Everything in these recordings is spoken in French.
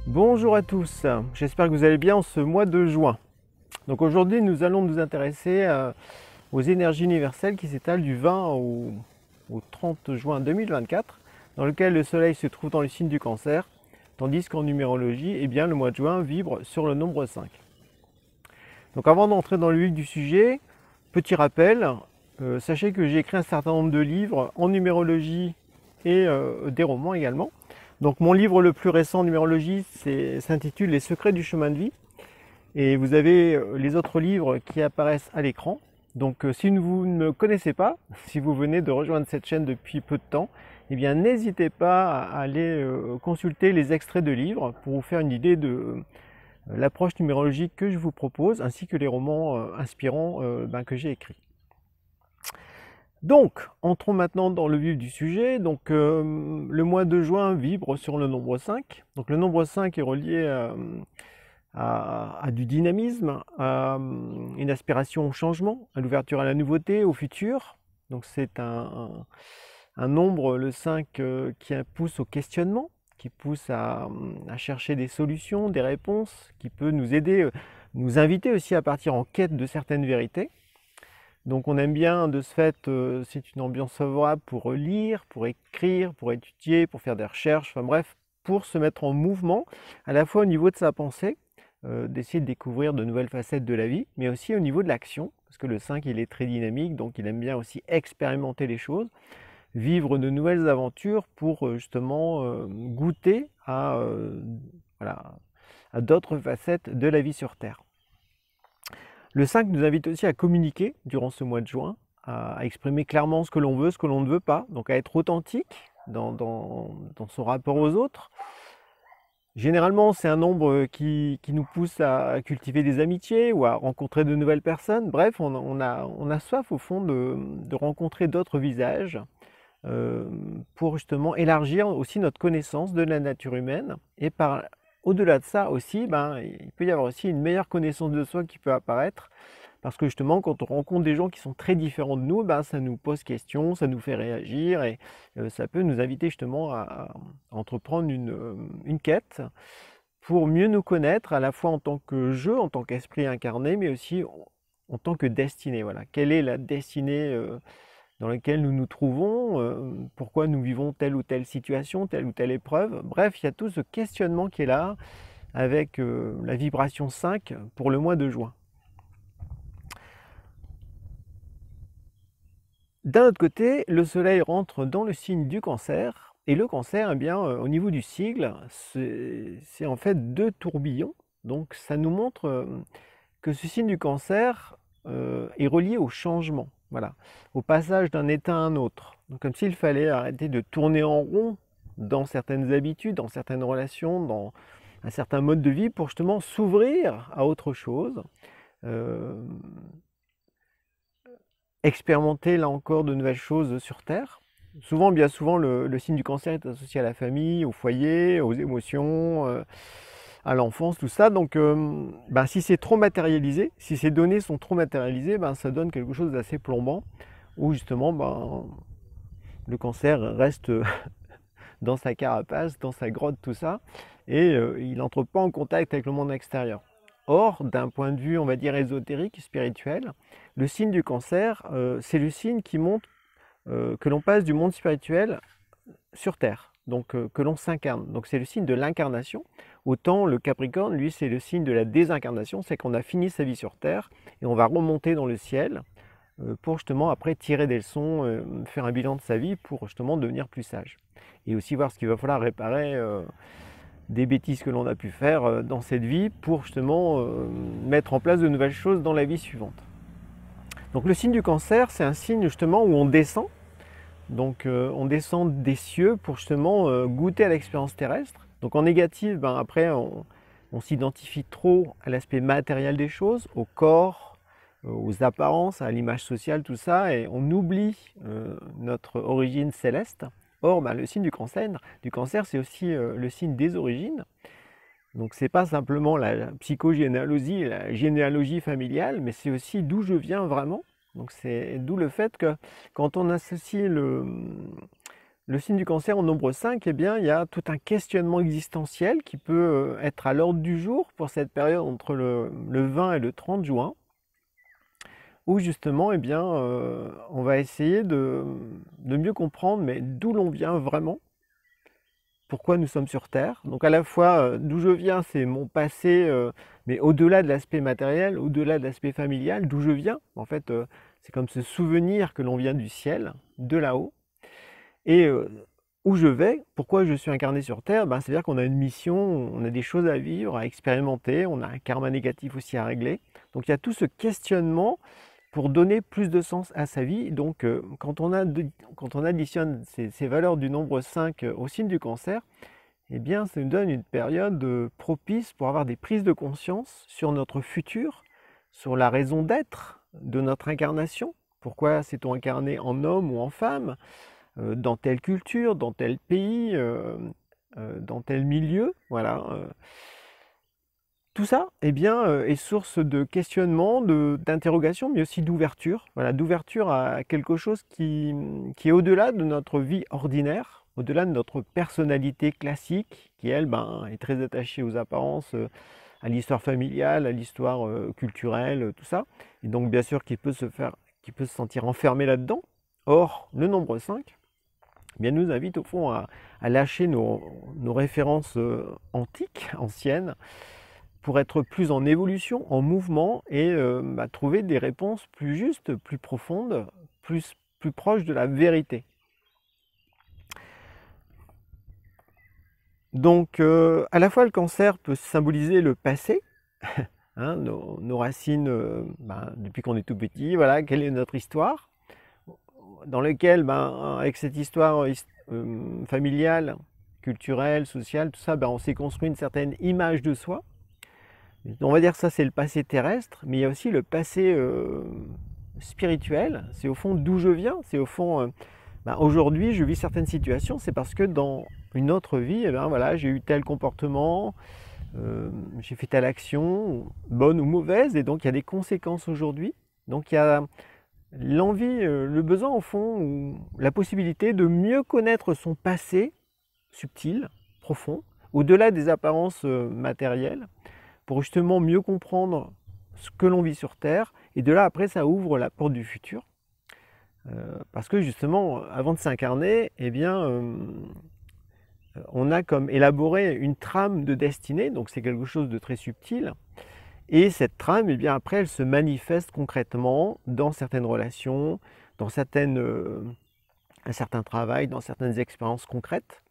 Bonjour à tous, j'espère que vous allez bien en ce mois de juin. Donc aujourd'hui nous allons nous intéresser aux énergies universelles qui s'étalent du 20 au 30 juin 2024, dans lequel le soleil se trouve dans le signe du cancer, tandis qu'en numérologie, eh bien, le mois de juin vibre sur le nombre 5. Donc avant d'entrer dans le vif du sujet, petit rappel, sachez que j'ai écrit un certain nombre de livres en numérologie et des romans également. Donc mon livre le plus récent en numérologie s'intitule Les secrets du chemin de vie. Et vous avez les autres livres qui apparaissent à l'écran. Donc si vous ne me connaissez pas, si vous venez de rejoindre cette chaîne depuis peu de temps, eh bien n'hésitez pas à aller consulter les extraits de livres pour vous faire une idée de l'approche numérologique que je vous propose, ainsi que les romans inspirants que j'ai écrits. Donc, entrons maintenant dans le vif du sujet. Donc, le mois de juin vibre sur le nombre 5. Donc, le nombre 5 est relié à du dynamisme, à une aspiration au changement, à l'ouverture à la nouveauté, au futur. Donc, c'est un nombre, le 5, qui pousse au questionnement, qui pousse à chercher des solutions, des réponses, qui peut nous aider, nous inviter aussi à partir en quête de certaines vérités. Donc on aime bien de ce fait, c'est une ambiance favorable pour lire, pour écrire, pour étudier, pour faire des recherches, enfin bref, pour se mettre en mouvement, à la fois au niveau de sa pensée, d'essayer de découvrir de nouvelles facettes de la vie, mais aussi au niveau de l'action, parce que le 5 il est très dynamique, donc il aime bien aussi expérimenter les choses, vivre de nouvelles aventures pour justement goûter voilà, à d'autres facettes de la vie sur Terre. Le 5 nous invite aussi à communiquer durant ce mois de juin, à exprimer clairement ce que l'on veut, ce que l'on ne veut pas, donc à être authentique dans son rapport aux autres. Généralement, c'est un nombre qui nous pousse à cultiver des amitiés ou à rencontrer de nouvelles personnes. Bref, on a soif au fond de rencontrer d'autres visages pour justement élargir aussi notre connaissance de la nature humaine et au-delà de ça aussi, il peut y avoir aussi une meilleure connaissance de soi qui peut apparaître, parce que justement, quand on rencontre des gens qui sont très différents de nous, ça nous pose question, ça nous fait réagir, et ça peut nous inviter justement à entreprendre une quête pour mieux nous connaître, à la fois en tant que jeu, en tant qu'esprit incarné, mais aussi en tant que destinée. Voilà. Quelle est la destinée dans laquelle nous nous trouvons, pourquoi nous vivons telle ou telle situation, telle ou telle épreuve. Bref, il y a tout ce questionnement qui est là avec la vibration 5 pour le mois de juin. D'un autre côté, le soleil rentre dans le signe du cancer, et le cancer, eh bien, au niveau du sigle, c'est en fait 2 tourbillons, donc ça nous montre que ce signe du cancer est relié au changement, voilà, au passage d'un état à un autre. Donc comme s'il fallait arrêter de tourner en rond dans certaines habitudes, dans certaines relations, dans un certain mode de vie pour justement s'ouvrir à autre chose, euh, expérimenter là encore de nouvelles choses sur Terre. Souvent, bien souvent, le signe du cancer est associé à la famille, au foyer, aux émotions, à l'enfance, tout ça. Donc, si c'est trop matérialisé, si ces données sont trop matérialisées, ça donne quelque chose d'assez plombant, où justement, le cancer reste dans sa carapace, dans sa grotte, tout ça, et il n'entre pas en contact avec le monde extérieur. Or, d'un point de vue, on va dire, ésotérique, spirituel, le signe du cancer, c'est le signe qui montre que l'on passe du monde spirituel sur Terre, donc que l'on s'incarne. Donc c'est le signe de l'incarnation. Autant le Capricorne, lui, c'est le signe de la désincarnation, c'est qu'on a fini sa vie sur Terre et on va remonter dans le ciel pour justement après tirer des leçons, faire un bilan de sa vie pour justement devenir plus sage. Et aussi voir ce qu'il va falloir réparer des bêtises que l'on a pu faire dans cette vie pour justement mettre en place de nouvelles choses dans la vie suivante. Donc le signe du cancer, c'est un signe justement où on descend. Donc on descend des cieux pour justement goûter à l'expérience terrestre. Donc en négatif, après on s'identifie trop à l'aspect matériel des choses, au corps, aux apparences, à l'image sociale, tout ça, et on oublie notre origine céleste. Or, le signe du cancer, c'est aussi le signe des origines. Donc c'est pas simplement la psychogénéalogie, la généalogie familiale, mais c'est aussi d'où je viens vraiment. Donc c'est d'où le fait que quand on associe le signe du cancer au nombre 5, eh bien, il y a tout un questionnement existentiel qui peut être à l'ordre du jour pour cette période entre le 20 et le 30 juin, où justement, eh bien, on va essayer de mieux comprendre mais d'où l'on vient vraiment, pourquoi nous sommes sur Terre. Donc à la fois, d'où je viens, c'est mon passé, mais au-delà de l'aspect matériel, au-delà de l'aspect familial, d'où je viens. En fait, c'est comme ce souvenir que l'on vient du ciel, de là-haut. Et où je vais, pourquoi je suis incarné sur Terre, ben, c'est-à-dire qu'on a une mission, on a des choses à vivre, à expérimenter, on a un karma négatif aussi à régler. Donc il y a tout ce questionnement pour donner plus de sens à sa vie. Donc quand on additionne ces valeurs du nombre 5 au signe du cancer, eh bien ça nous donne une période propice pour avoir des prises de conscience sur notre futur, sur la raison d'être de notre incarnation. Pourquoi s'est-on incarné en homme ou en femme, dans telle culture, dans tel pays, dans tel milieu, voilà. Tout ça, eh bien, est source de questionnement, d'interrogation, mais aussi d'ouverture. Voilà, d'ouverture à quelque chose qui est au-delà de notre vie ordinaire, au-delà de notre personnalité classique, qui elle, ben, est très attachée aux apparences, à l'histoire familiale, à l'histoire culturelle, tout ça. Et donc, bien sûr, qui peut se sentir enfermé là-dedans. Or, le nombre 5, eh bien, nous invite au fond à lâcher nos références antiques, anciennes, pour être plus en évolution, en mouvement et trouver des réponses plus justes, plus profondes, plus proches de la vérité. Donc à la fois le cancer peut symboliser le passé, hein, nos racines depuis qu'on est tout petit, voilà, quelle est notre histoire, dans lequel, avec cette histoire familiale, culturelle, sociale, tout ça, on s'est construit une certaine image de soi. On va dire que ça c'est le passé terrestre, mais il y a aussi le passé spirituel, c'est au fond d'où je viens, c'est au fond, aujourd'hui je vis certaines situations, c'est parce que dans une autre vie, voilà, j'ai eu tel comportement, j'ai fait telle action, bonne ou mauvaise, et donc il y a des conséquences aujourd'hui. Donc il y a l'envie, le besoin au fond, ou la possibilité de mieux connaître son passé subtil, profond, au-delà des apparences matérielles, pour justement mieux comprendre ce que l'on vit sur Terre, et de là après ça ouvre la porte du futur. Parce que justement, avant de s'incarner, eh bien, on a comme élaboré une trame de destinée, donc c'est quelque chose de très subtil, et cette trame, eh bien, après, elle se manifeste concrètement dans certaines relations, dans un certain travail, dans certaines expériences concrètes,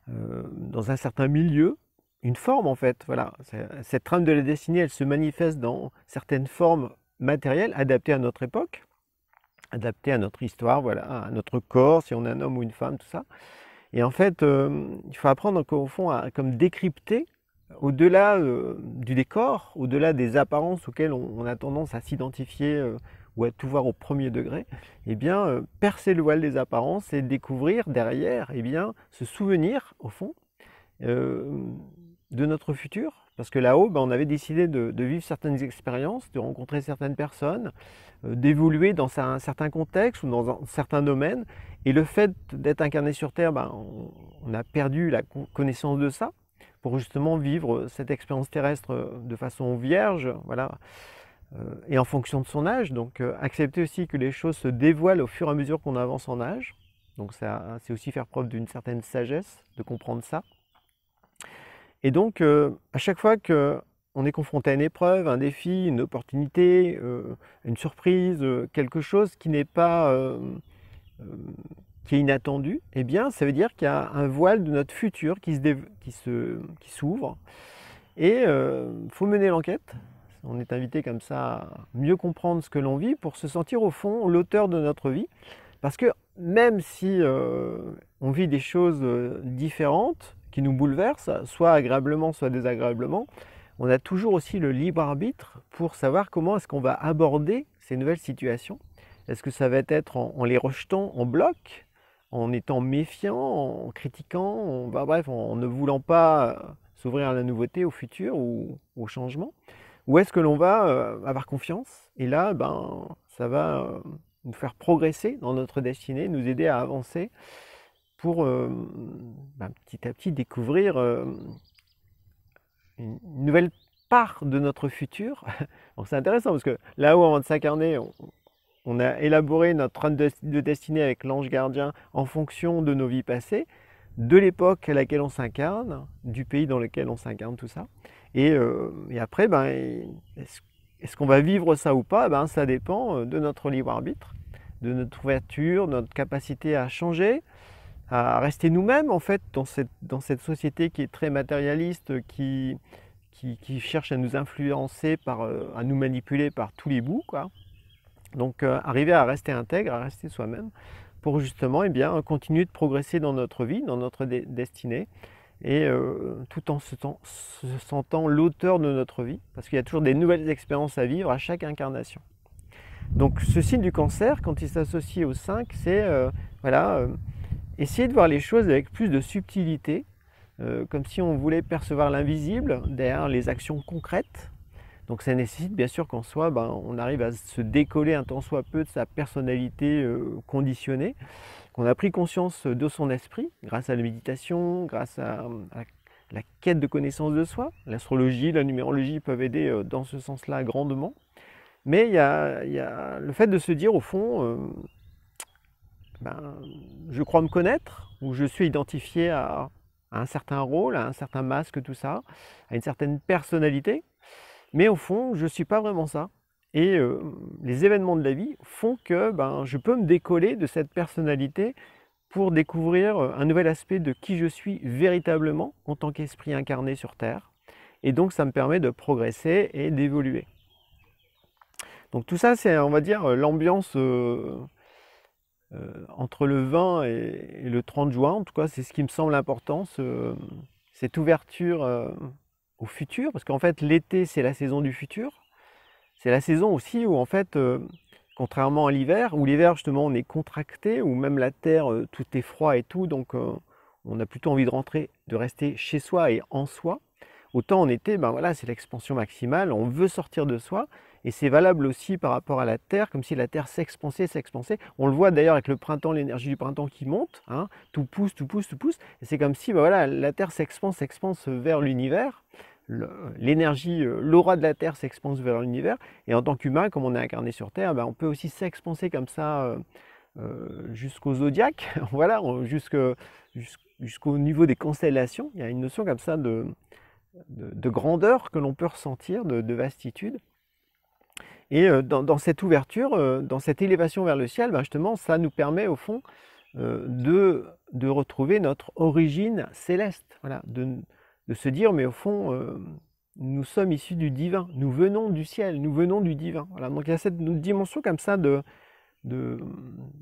dans un certain milieu, une forme en fait, voilà. Cette trame de la destinée, elle se manifeste dans certaines formes matérielles adaptées à notre époque, adaptées à notre histoire, voilà, à notre corps, si on est un homme ou une femme, tout ça. Et en fait, il faut apprendre au fond à comme décrypter au-delà du décor, au-delà des apparences auxquelles on a tendance à s'identifier ou à tout voir au premier degré, eh bien, percer le voile des apparences et découvrir derrière, eh bien, ce souvenir, au fond, de notre futur. Parce que là-haut, on avait décidé de vivre certaines expériences, de rencontrer certaines personnes, d'évoluer dans un certain contexte ou dans un certain domaine. Et le fait d'être incarné sur Terre, on a perdu la connaissance de ça pour justement vivre cette expérience terrestre de façon vierge, voilà, et en fonction de son âge. Donc accepter aussi que les choses se dévoilent au fur et à mesure qu'on avance en âge. Donc c'est aussi faire preuve d'une certaine sagesse de comprendre ça. Et donc à chaque fois qu'on est confronté à une épreuve, un défi, une opportunité, une surprise, quelque chose qui n'est pas qui est inattendu, eh bien ça veut dire qu'il y a un voile de notre futur qui s'ouvre. Et il faut mener l'enquête. On est invité comme ça à mieux comprendre ce que l'on vit pour se sentir au fond l'auteur de notre vie. Parce que même si on vit des choses différentes, qui nous bouleversent, soit agréablement, soit désagréablement, on a toujours aussi le libre arbitre pour savoir comment est-ce qu'on va aborder ces nouvelles situations. Est-ce que ça va être en les rejetant en bloc, en étant méfiant, en critiquant, bref, en ne voulant pas s'ouvrir à la nouveauté, au futur ou au changement? Ou est-ce que l'on va avoir confiance? Et là, ça va nous faire progresser dans notre destinée, nous aider à avancer pour petit à petit découvrir une nouvelle part de notre futur. Donc c'est intéressant parce que là-haut, avant de s'incarner, on a élaboré notre trame de destinée avec l'ange gardien en fonction de nos vies passées, de l'époque à laquelle on s'incarne, du pays dans lequel on s'incarne, tout ça. Et après, est-ce qu'on va vivre ça ou pas? Ça dépend de notre libre arbitre, de notre ouverture, de notre capacité à changer, à rester nous-mêmes en fait dans cette société qui est très matérialiste, qui cherche à nous influencer, à nous manipuler par tous les bouts, quoi. Donc arriver à rester intègre, à rester soi-même, pour justement continuer de progresser dans notre vie, dans notre destinée, et tout en se sentant l'auteur de notre vie, parce qu'il y a toujours des nouvelles expériences à vivre à chaque incarnation. Donc ce signe du Cancer, quand il s'associe au 5, c'est essayer de voir les choses avec plus de subtilité, comme si on voulait percevoir l'invisible derrière les actions concrètes. Donc ça nécessite bien sûr qu'en soi, on arrive à se décoller un tant soit peu de sa personnalité conditionnée, qu'on a pris conscience de son esprit grâce à la méditation, grâce à la quête de connaissance de soi. L'astrologie, la numérologie peuvent aider dans ce sens-là grandement. Mais il y a le fait de se dire au fond, je crois me connaître, ou je suis identifié à un certain rôle, à un certain masque, tout ça, à une certaine personnalité. Mais au fond, je ne suis pas vraiment ça. Et les événements de la vie font que je peux me décoller de cette personnalité pour découvrir un nouvel aspect de qui je suis véritablement en tant qu'esprit incarné sur Terre. Et donc ça me permet de progresser et d'évoluer. Donc tout ça, c'est, on va dire, l'ambiance entre le 20 et le 30 juin. En tout cas, c'est ce qui me semble important, cette ouverture au futur, parce qu'en fait l'été c'est la saison du futur, c'est la saison aussi où en fait contrairement à l'hiver, où l'hiver justement on est contracté, où même la terre tout est froid et tout, donc on a plutôt envie de rester chez soi et en soi. Autant en été, c'est l'expansion maximale, on veut sortir de soi, et c'est valable aussi par rapport à la terre, comme si la terre s'expansait. On le voit d'ailleurs avec le printemps, l'énergie du printemps qui monte, hein, tout pousse, et c'est comme si la terre s'expanse vers l'univers. L'énergie, l'aura de la Terre s'expanse vers l'univers, et en tant qu'humain, comme on est incarné sur Terre, on peut aussi s'expanser comme ça jusqu'au zodiaque, voilà, jusqu'au niveau des constellations. Il y a une notion comme ça de grandeur que l'on peut ressentir, de vastitude. Et dans cette ouverture, dans cette élévation vers le ciel, justement, ça nous permet au fond de retrouver notre origine céleste, voilà, de se dire, mais au fond, nous sommes issus du divin, nous venons du ciel, nous venons du divin. Voilà, donc il y a cette dimension comme ça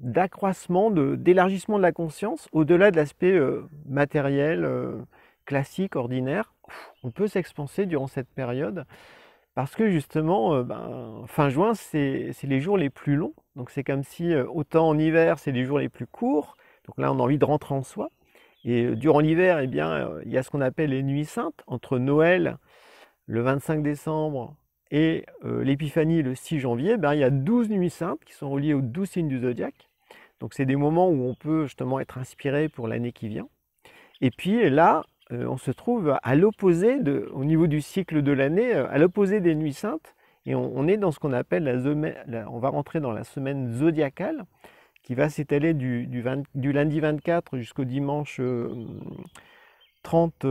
d'accroissement, d'élargissement de la conscience, au-delà de l'aspect matériel, classique, ordinaire. On peut s'expanser durant cette période, parce que justement, fin juin, c'est les jours les plus longs. Donc c'est comme si, autant en hiver, c'est les jours les plus courts. Donc là, on a envie de rentrer en soi. Et durant l'hiver, il y a ce qu'on appelle les nuits saintes, entre Noël, le 25 décembre, et l'Épiphanie, le 6 janvier, il y a 12 nuits saintes qui sont reliées aux 12 signes du zodiaque. Donc c'est des moments où on peut justement être inspiré pour l'année qui vient. Et puis là, on se trouve à l'opposé, au niveau du cycle de l'année, à l'opposé des nuits saintes, et on est dans ce qu'on appelle on va rentrer dans la semaine zodiacale, qui va s'étaler du lundi 24 jusqu'au dimanche 30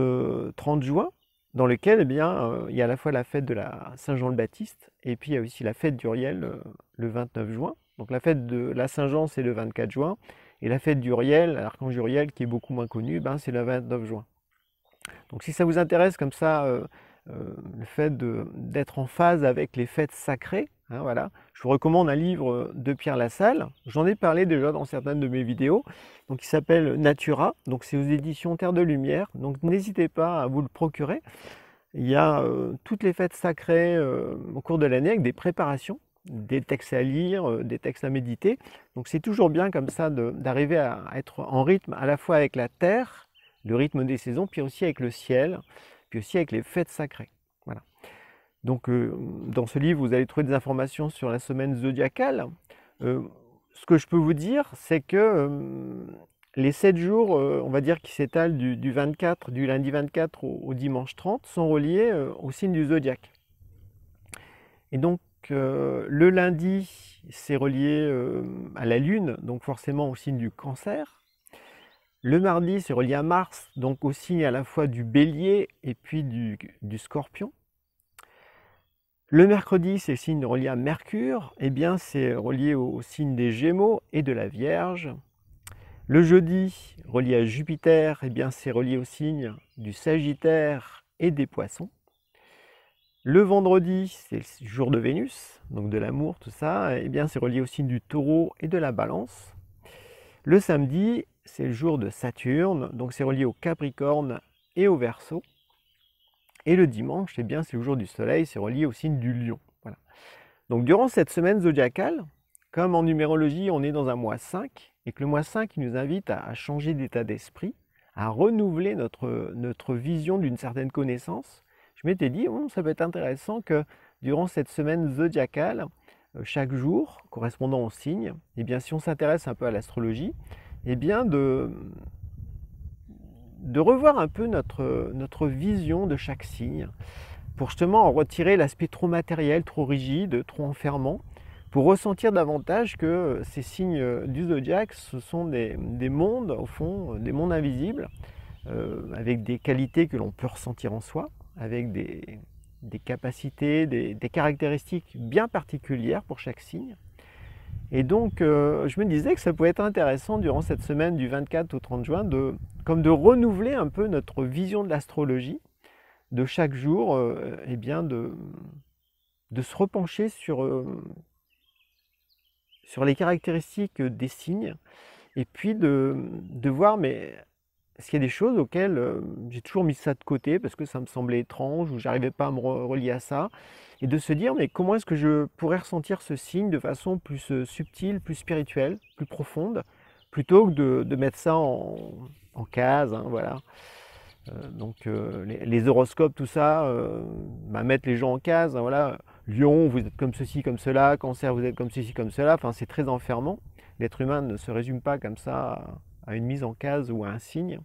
juin, dans lequel il y a à la fois la fête de la Saint-Jean le Baptiste, et puis il y a aussi la fête d'Uriel le 29 juin. Donc la fête de la Saint-Jean, c'est le 24 juin, et la fête d'Uriel, l'archange Uriel, qui est beaucoup moins connu, c'est le 29 juin. Donc si ça vous intéresse comme ça, le fait d'être en phase avec les fêtes sacrées, hein, voilà. Je vous recommande un livre de Pierre Lassalle. J'en ai parlé déjà dans certaines de mes vidéos. Donc, il s'appelle Natura. Donc, c'est aux éditions Terre de Lumière. Donc, n'hésitez pas à vous le procurer. Il y a toutes les fêtes sacrées au cours de l'année avec des préparations, des textes à lire, des textes à méditer. Donc, c'est toujours bien comme ça d'arriver à être en rythme à la fois avec la terre, le rythme des saisons, puis aussi avec le ciel, puis aussi avec les fêtes sacrées. Voilà. Donc dans ce livre, vous allez trouver des informations sur la semaine zodiacale. ce que je peux vous dire, c'est que les 7 jours, on va dire, qui s'étalent du 24, du lundi 24 au dimanche 30, sont reliés au signe du zodiaque. Et donc, le lundi, c'est relié à la Lune, donc forcément au signe du Cancer. Le mardi, c'est relié à Mars, donc au signe à la fois du Bélier et puis du Scorpion. Le mercredi, c'est le signe relié à Mercure, et bien c'est relié au signe des Gémeaux et de la Vierge. Le jeudi, relié à Jupiter, et bien c'est relié au signe du Sagittaire et des Poissons. Le vendredi, c'est le jour de Vénus, donc de l'amour, tout ça, et bien c'est relié au signe du Taureau et de la Balance. Le samedi, c'est le jour de Saturne, donc c'est relié au Capricorne et au Verseau. Et le dimanche, eh bien c'est le jour du Soleil, c'est relié au signe du Lion. Voilà. Donc durant cette semaine zodiacale, comme en numérologie on est dans un mois 5, et que le mois 5 il nous invite à changer d'état d'esprit, à renouveler notre vision d'une certaine connaissance, je m'étais dit, ça peut être intéressant que durant cette semaine zodiacale, chaque jour, correspondant au signe, eh bien, si on s'intéresse un peu à l'astrologie, eh bien de revoir un peu notre vision de chaque signe, pour justement en retirer l'aspect trop matériel, trop rigide, trop enfermant, pour ressentir davantage que ces signes du zodiaque, ce sont des mondes, au fond, des mondes invisibles, avec des qualités que l'on peut ressentir en soi, avec des capacités, des caractéristiques bien particulières pour chaque signe. Et donc, je me disais que ça pouvait être intéressant durant cette semaine du 24 au 30 juin de renouveler un peu notre vision de l'astrologie, de chaque jour, eh bien de se repencher sur les caractéristiques des signes, et puis de voir, mais est-ce qu'il y a des choses auxquelles j'ai toujours mis ça de côté parce que ça me semblait étrange ou j'arrivais pas à me relier à ça, et de se dire, mais comment est-ce que je pourrais ressentir ce signe de façon plus subtile, plus spirituelle, plus profonde, plutôt que de mettre ça en case, hein, voilà. Donc les horoscopes, tout ça, mettre les gens en case, hein, voilà. Lion, vous êtes comme ceci, comme cela. Cancer, vous êtes comme ceci, comme cela. Enfin, c'est très enfermant. L'être humain ne se résume pas comme ça à une mise en case ou à un signe,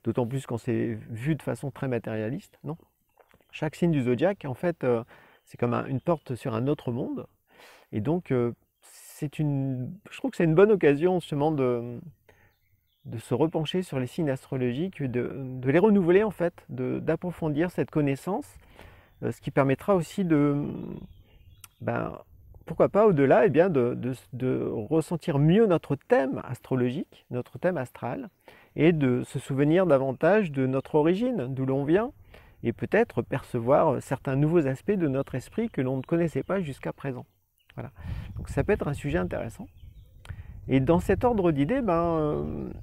d'autant plus quand c'est vu de façon très matérialiste, non. Chaque signe du zodiaque, en fait, c'est comme une porte sur un autre monde. Et donc, je trouve que c'est une bonne occasion justement de se repencher sur les signes astrologiques, de les renouveler en fait, d'approfondir cette connaissance, ce qui permettra aussi pourquoi pas au-delà, de ressentir mieux notre thème astrologique, notre thème astral, et de se souvenir davantage de notre origine, d'où l'on vient, et peut-être percevoir certains nouveaux aspects de notre esprit que l'on ne connaissait pas jusqu'à présent. Voilà. Donc ça peut être un sujet intéressant. Et dans cet ordre d'idées,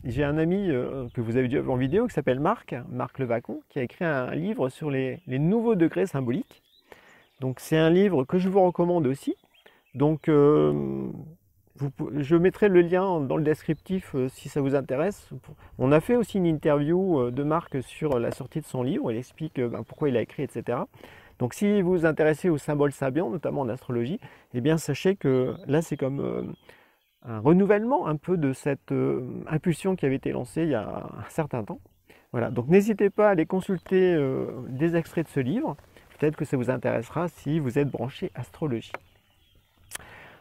j'ai un ami que vous avez déjà vu en vidéo qui s'appelle Marc Levacon, qui a écrit un livre sur les nouveaux degrés symboliques. Donc c'est un livre que je vous recommande aussi. Donc je mettrai le lien dans le descriptif si ça vous intéresse. On a fait aussi une interview de Marc sur la sortie de son livre, il explique pourquoi il a écrit, etc. Donc si vous vous intéressez aux symboles sabiens, notamment en astrologie, eh bien sachez que là c'est comme un renouvellement un peu de cette impulsion qui avait été lancée il y a un certain temps. Voilà, donc n'hésitez pas à aller consulter des extraits de ce livre. Peut-être que ça vous intéressera si vous êtes branché astrologie.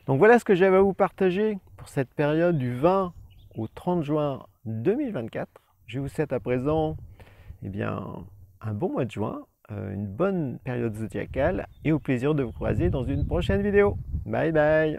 Donc voilà ce que j'avais à vous partager pour cette période du 20 au 30 juin 2024. Je vous souhaite à présent un bon mois de juin, une bonne période zodiacale, et au plaisir de vous croiser dans une prochaine vidéo. Bye bye!